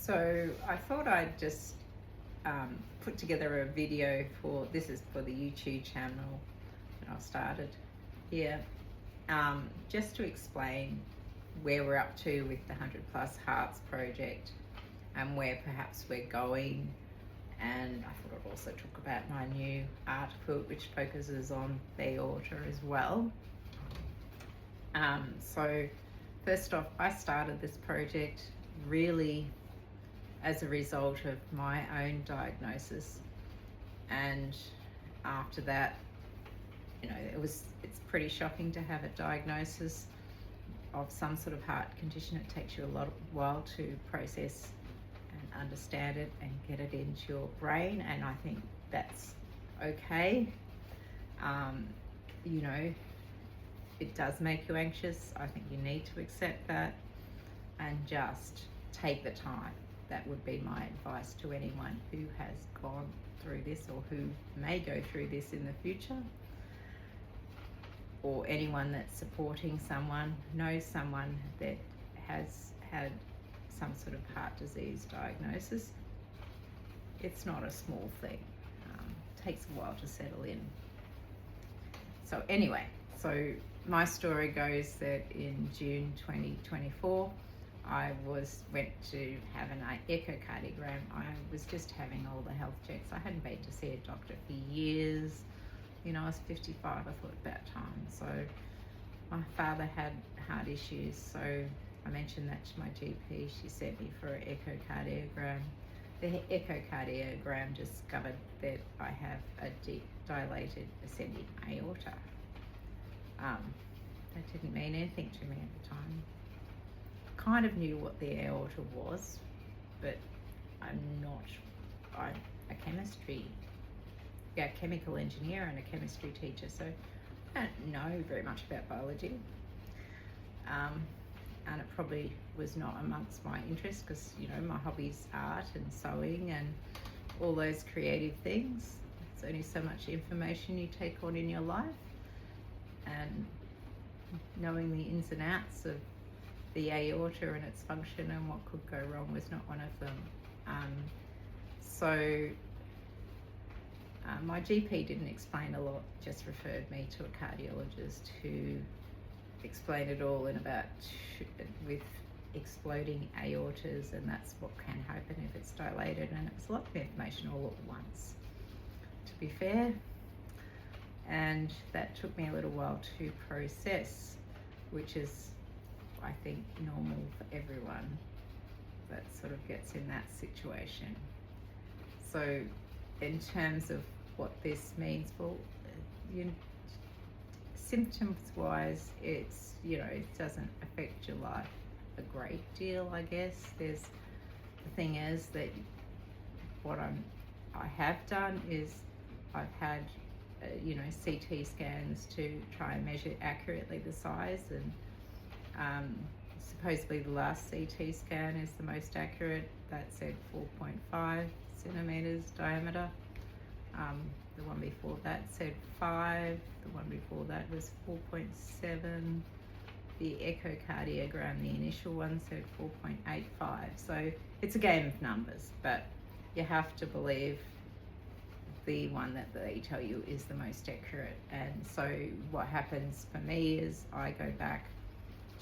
So I thought I'd just put together a video this is for the YouTube channel that I've started here, just to explain where we're up to with the 100 Plus Hearts project and where perhaps we're going. And I thought I'd also talk about my new art quilt, which focuses on the aorta as well. So first off, I started this project really as a result of my own diagnosis, and after that, it's pretty shocking to have a diagnosis of some sort of heart condition. It takes you a while to process and understand it and get it into your brain, and I think that's okay. It does make you anxious. I think you need to accept that and just take the time. That would be my advice to anyone who has gone through this or who may go through this in the future, or anyone that's supporting someone, knows someone that has had some sort of heart disease diagnosis. It's not a small thing. It takes a while to settle in. So anyway, my story goes that in June 2024, I went to have an echocardiogram. I was just having all the health checks. I hadn't been to see a doctor for years. I was 55, I thought about time. So my father had heart issues, so I mentioned that to my GP. She sent me for an echocardiogram. The echocardiogram discovered that I have a deep dilated ascending aorta. That didn't mean anything to me at the time. Kind of knew what the aorta was, but I'm a chemical engineer and a chemistry teacher, so I don't know very much about biology. And it probably was not amongst my interests, because my hobby's art and sewing and all those creative things. There's only so much information you take on in your life, and knowing the ins and outs of the aorta and its function and what could go wrong was not one of them. My GP didn't explain a lot, just referred me to a cardiologist who explained it all with exploding aortas, and that's what can happen if it's dilated, and it was a lot of information all at once, to be fair. And that took me a little while to process, which is, I think, normal for everyone that sort of gets in that situation. So in terms of what this means, symptoms wise, it doesn't affect your life a great deal, I guess. The thing is that what I have done is I've had CT scans to try and measure accurately the size, and supposedly the last CT scan is the most accurate. That said 4.5 centimeters diameter. The one before that said 5. The one before that was 4.7. The echocardiogram, the initial one, said 4.85. So it's a game of numbers, but you have to believe the one that they tell you is the most accurate. And so what happens for me is I go back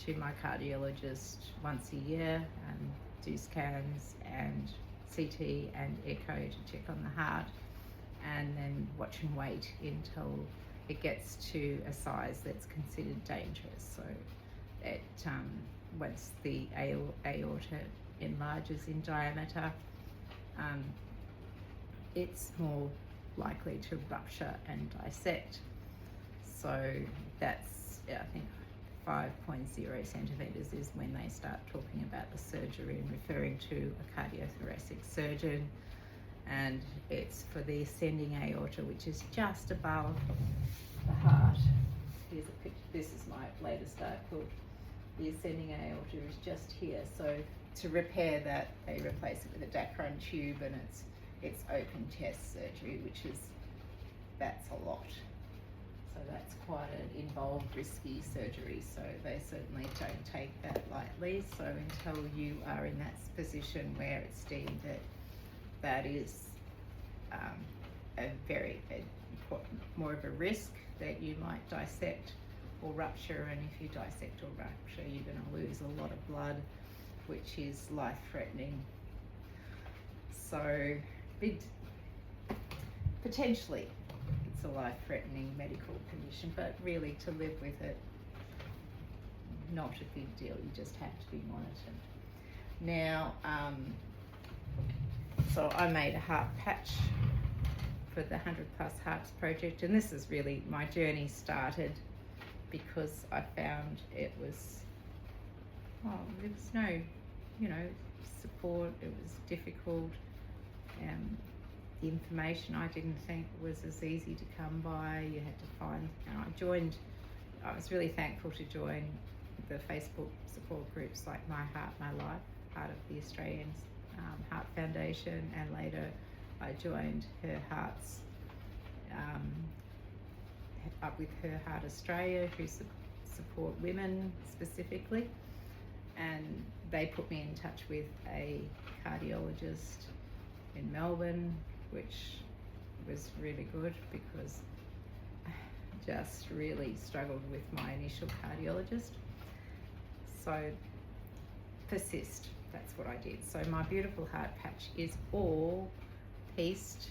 to my cardiologist once a year and do scans and CT and echo to check on the heart, and then watch and wait until it gets to a size that's considered dangerous. So that once the aorta enlarges in diameter, it's more likely to rupture and dissect. So that's, I think, 5.0 centimeters is when they start talking about the surgery and referring to a cardiothoracic surgeon. And it's for the ascending aorta, which is just above the heart. Here's a picture. This is my latest art quilt. The ascending aorta is just here. So to repair that, they replace it with a Dacron tube, and it's open chest surgery, that's a lot. So that's quite an involved, risky surgery. So they certainly don't take that lightly. So until you are in that position where it's deemed that that is more of a risk that you might dissect or rupture, and if you dissect or rupture, you're going to lose a lot of blood, which is life-threatening. So potentially it's a life-threatening medical condition, but really to live with it, not a big deal. You just have to be monitored. Now, so I made a heart patch for the 100 Plus Hearts project, and this is really, my journey started because I found there was no, support. It was difficult. The information I didn't think was as easy to come by. You had to find, and I was really thankful to join the Facebook support groups like My Heart, My Life, part of the Australian Heart Foundation, and later I joined Her Hearts, up with Her Heart Australia, who support women specifically, and they put me in touch with a cardiologist in Melbourne, which was really good because I just really struggled with my initial cardiologist. So persist, that's what I did. So my beautiful heart patch is all pieced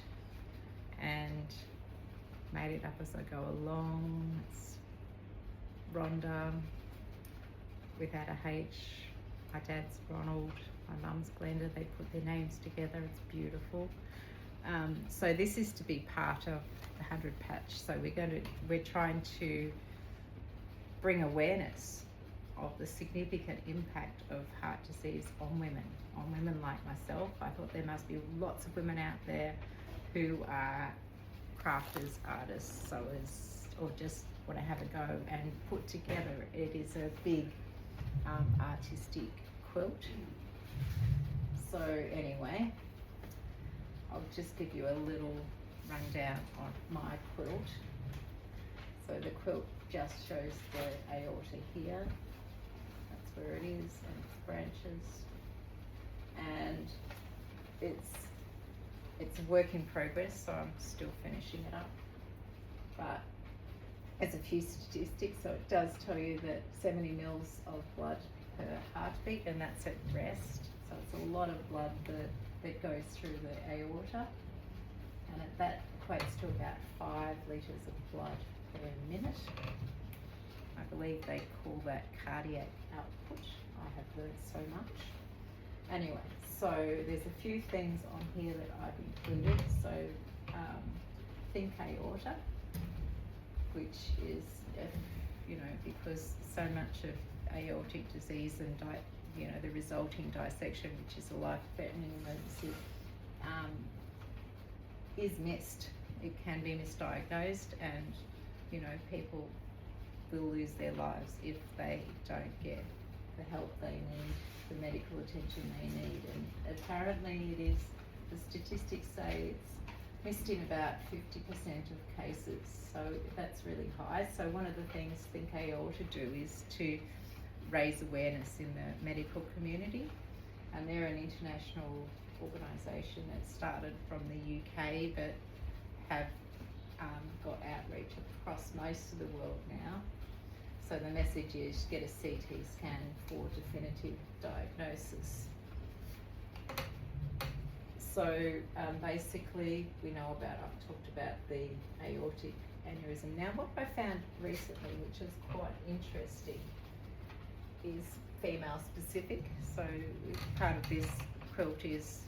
and made it up as I go along. It's Rhonda without a H. My dad's Ronald, my mum's Glenda. They put their names together. It's beautiful. So this is to be part of the 100 patch. So we're trying to bring awareness of the significant impact of heart disease on women like myself. I thought there must be lots of women out there who are crafters, artists, sewers, or just want to have a go and put together. It is a big artistic quilt. So anyway, I'll just give you a little rundown on my quilt. So the quilt just shows the aorta here. That's where it is, and its branches. And it's a work in progress, so I'm still finishing it up. But there's a few statistics, so it does tell you that 70 mils of blood per heartbeat, and that's at rest. So it's a lot of blood that goes through the aorta, and that equates to about 5 litres of blood per minute. I believe they call that cardiac output. I have learned so much. Anyway, so there's a few things on here that I've included. So think aorta, which is, because so much of aortic disease and the resulting dissection, which is a life-threatening emergency, is missed. It can be misdiagnosed, and people will lose their lives if they don't get the help they need, the medical attention they need. And apparently the statistics say it's missed in about 50% of cases, so that's really high. So one of the things Think Aorta do is to raise awareness in the medical community, and they're an international organisation that started from the UK but have got outreach across most of the world now. So the message is get a CT scan for definitive diagnosis. So basically I've talked about the aortic aneurysm. Now what I found recently, which is quite interesting, is female specific. So part of this quilt is,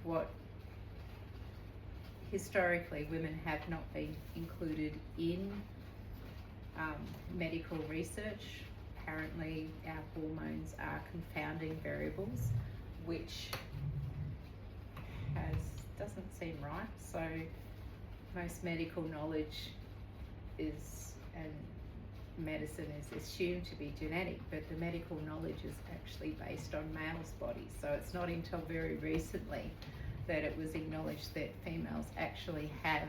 what historically women have not been included in medical research. Apparently our hormones are confounding variables, which doesn't seem right. So most medical knowledge and medicine is assumed to be genetic, but the medical knowledge is actually based on males' bodies. So it's not until very recently that it was acknowledged that females actually have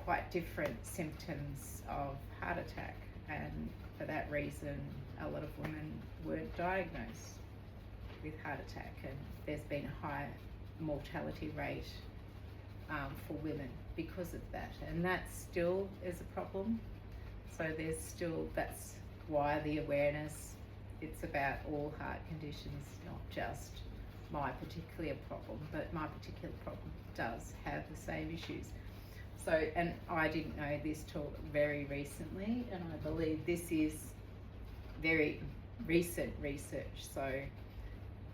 quite different symptoms of heart attack, and for that reason a lot of women weren't diagnosed with heart attack, and there's been a high mortality rate for women because of that, and that still is a problem. So there's still, that's why the awareness, it's about all heart conditions, not just my particular problem, but my particular problem does have the same issues. So, and I didn't know this till very recently, and I believe this is very recent research. So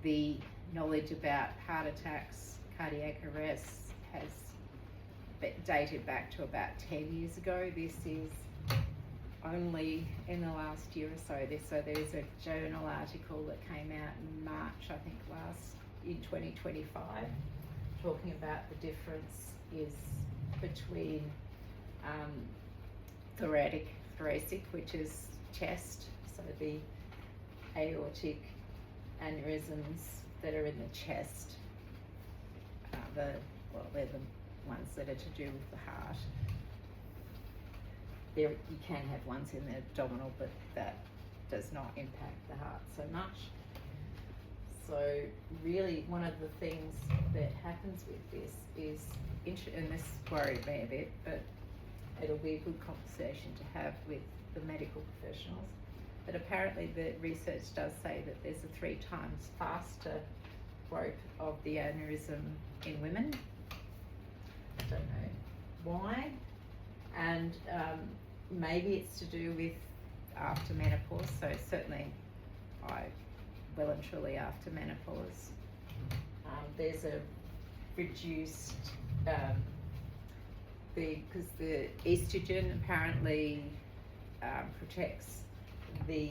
the knowledge about heart attacks, cardiac arrests has dated back to about 10 years ago. This is only in the last year or so. There's a journal article that came out in March, I think in 2025, talking about the difference is between thoracic, which is chest, so the aortic aneurysms that are in the chest, they're the ones that are to do with the heart. You can have ones in the abdominal, but that does not impact the heart so much. So really, one of the things that happens with this is, and this worried me a bit, but it'll be a good conversation to have with the medical professionals, that apparently the research does say that there's a 3 times faster growth of the aneurysm in women. I don't know why, and maybe it's to do with after menopause. So certainly well and truly after menopause, there's a reduced because the estrogen apparently protects the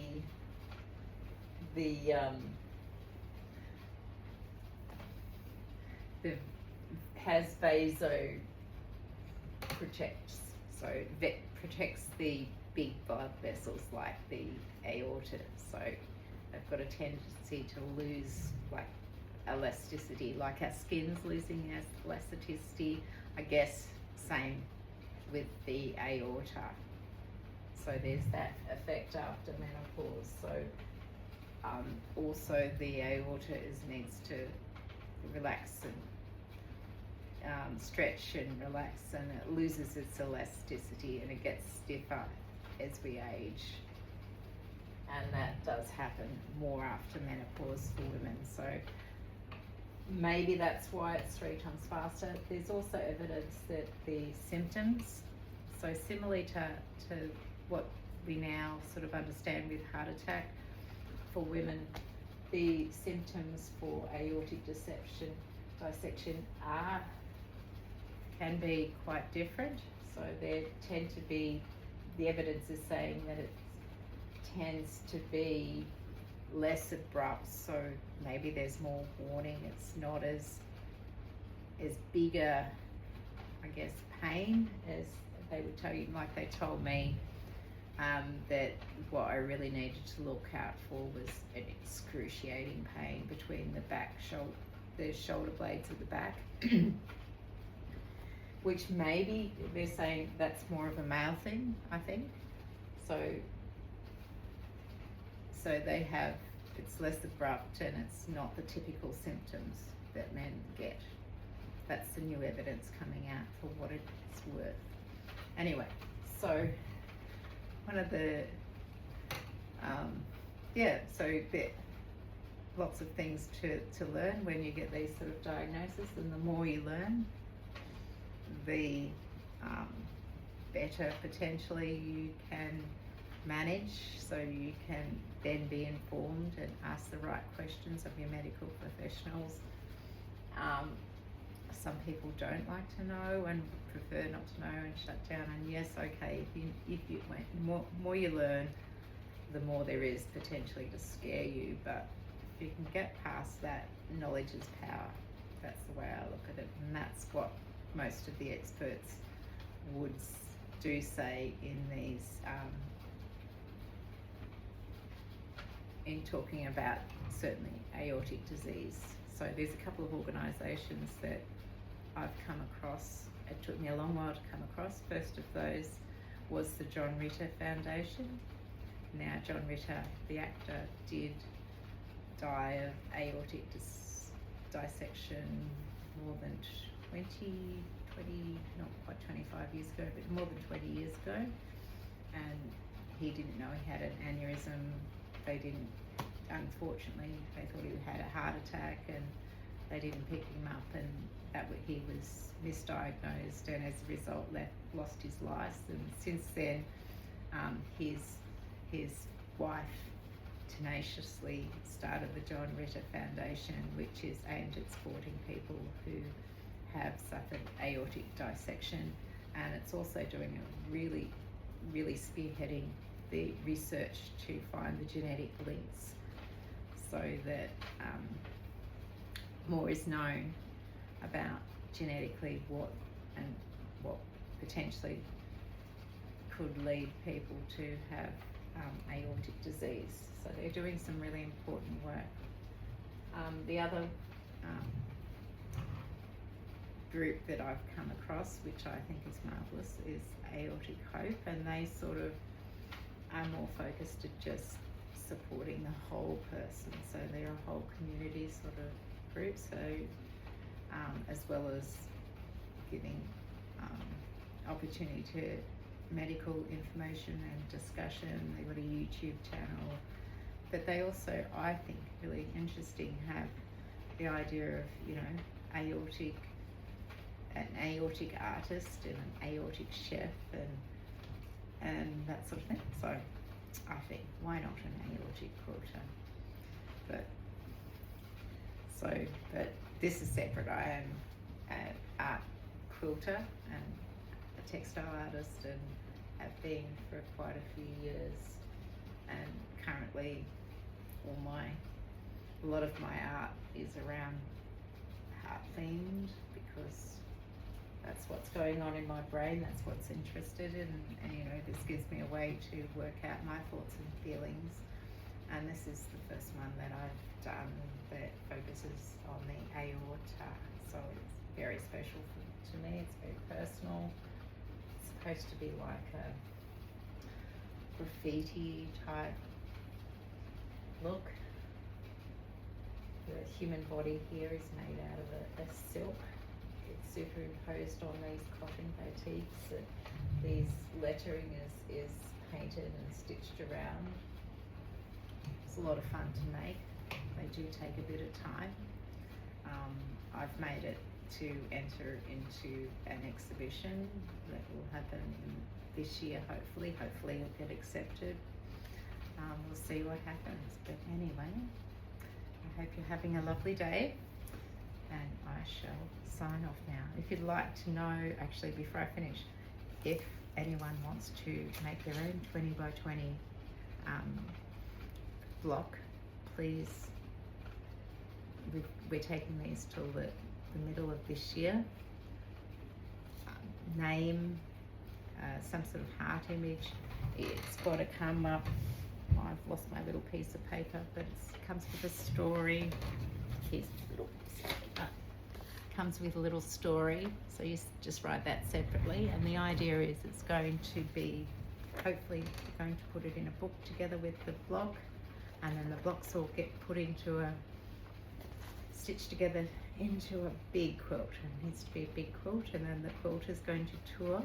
has vaso protects, so that protects the big blood vessels like the aorta, so they've got a tendency to lose like elasticity, like our skin's losing elasticity, I guess same with the aorta. So there's that effect after menopause. So also the aorta needs to relax and stretch and relax, and it loses its elasticity and it gets stiffer as we age, and that does happen more after menopause for women. So maybe that's why it's 3 times faster. There's also evidence that the symptoms, so similarly to what we now sort of understand with heart attack, for women, the symptoms for aortic dissection can be quite different. So there tend to be, the evidence is saying that it tends to be less abrupt, so maybe there's more warning. It's not as bigger, I guess, pain as they would tell you. Like they told me that what I really needed to look out for was an excruciating pain between the shoulder blades at the back, which maybe they're saying that's more of a male thing, I think. So they have, it's less abrupt and it's not the typical symptoms that men get. That's the new evidence coming out for what it's worth. Anyway, so one of the, so there lots of things to learn when you get these sort of diagnoses, and the more you learn, the better potentially you can manage, so you can then be informed and ask the right questions of your medical professionals. Some people don't like to know and prefer not to know and shut down, and yes, okay, if you more you learn, the more there is potentially to scare you, but if you can get past that, knowledge is power. That's the way I look at it, and that's what most of the experts would do say in these in talking about certainly aortic disease. So there's a couple of organisations that I've come across, it took me a long while to come across. First of those was the John Ritter Foundation. Now, John Ritter, the actor, did die of aortic dissection more than 20, not quite 25 years ago, but more than 20 years ago. And he didn't know he had an aneurysm. Unfortunately, they thought he had a heart attack, and they didn't pick him up, and he was misdiagnosed, and as a result lost his life. And since then, his wife tenaciously started the John Ritter Foundation, which is aimed at supporting people who have suffered aortic dissection, and it's also doing a really spearheading the research to find the genetic links, so that more is known about genetically what potentially could lead people to have aortic disease. So they're doing some really important work. The other group that I've come across, which I think is marvellous, is Aortic Hope, and they sort of are more focused at just supporting the whole person. So they're a whole community sort of group, so as well as giving opportunity to medical information and discussion. They've got a YouTube channel, but they also, I think, really interesting, have the idea of, you know, an aortic artist and an aortic chef and that sort of thing. So I think, why not an aortic quilter? But this is separate. I am an art quilter and a textile artist, and have been for quite a few years, and currently a lot of my art is around heart themed, because that's what's going on in my brain, that's what's interested in, and you know, this gives me a way to work out my thoughts and feelings. And this is the first one that I've done that focuses on the aorta, so it's very special to me. It's very personal. It's supposed to be like a graffiti type look. The human body here is made out of a silk. It's superimposed on these cotton batiks. These lettering is painted and stitched around. It's a lot of fun to make. They do take a bit of time. I've made it to enter into an exhibition that will happen this year, hopefully. Hopefully it'll get accepted. We'll see what happens. But anyway, I hope you're having a lovely day, and I shall sign off now. If you'd like to know, actually before I finish, if anyone wants to make their own 20 by 20 block, please, we're taking these till the middle of this year. Name, some sort of heart image. It's got to come up. I've lost my little piece of paper, but it comes with a story. Here's the little piece of paper. Comes with a little story, so you just write that separately. And the idea is it's going to be, hopefully, you're going to put it in a book together with the block, and then the blocks will get put into stitched together into a big quilt. It needs to be a big quilt, and then the quilt is going to tour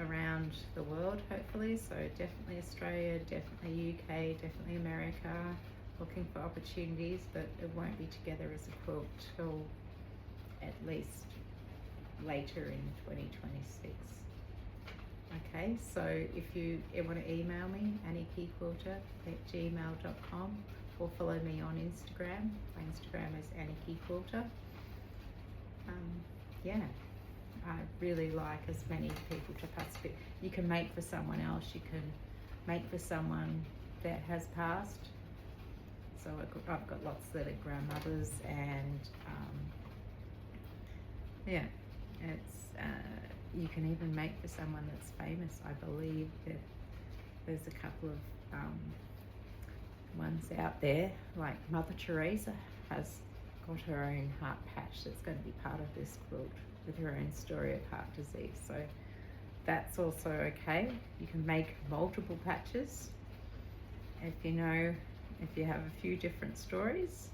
around the world, hopefully. So definitely Australia, definitely UK, definitely America. Looking for opportunities, but it won't be together as a quilt till at least later in 2026. Okay, so if you want to email me, annikeyquilter@gmail.com, or follow me on Instagram. My Instagram is annikeyquilter. Yeah, I really like as many people to participate. You can make for someone else, you can make for someone that has passed. So I've got lots that are grandmothers, and yeah, it's you can even make for someone that's famous. I believe that there's a couple of ones out there, like Mother Teresa has got her own heart patch that's going to be part of this quilt with her own story of heart disease. So that's also okay. You can make multiple patches if you have a few different stories.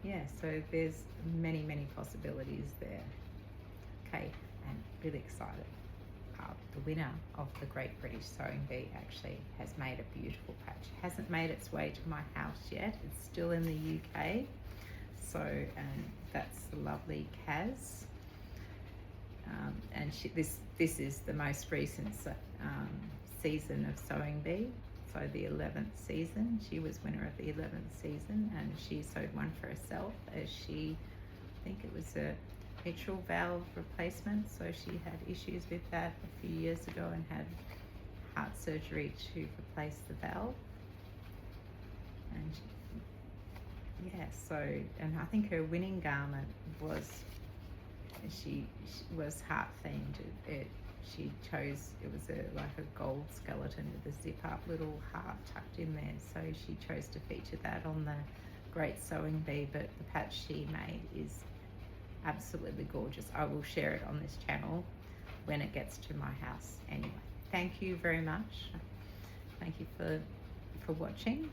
Yeah, so there's many possibilities there. Okay, and really excited. The winner of the Great British Sewing Bee actually has made a beautiful patch. Hasn't made its way to my house yet. It's still in the UK. So that's the lovely Kaz. And this is the most recent season of Sewing Bee. So the 11th season. She was winner of the 11th season, and she sewed one for herself as she, I think it was a mitral valve replacement, so she had issues with that a few years ago and had heart surgery to replace the valve. And and I think her winning garment was, she was heart themed. She chose, it was like a gold skeleton with a zip up little heart tucked in there, so she chose to feature that on the Great Sewing Bee. But the patch she made is absolutely gorgeous. I will share it on this channel when it gets to my house. Anyway, thank you very much. Thank you for watching.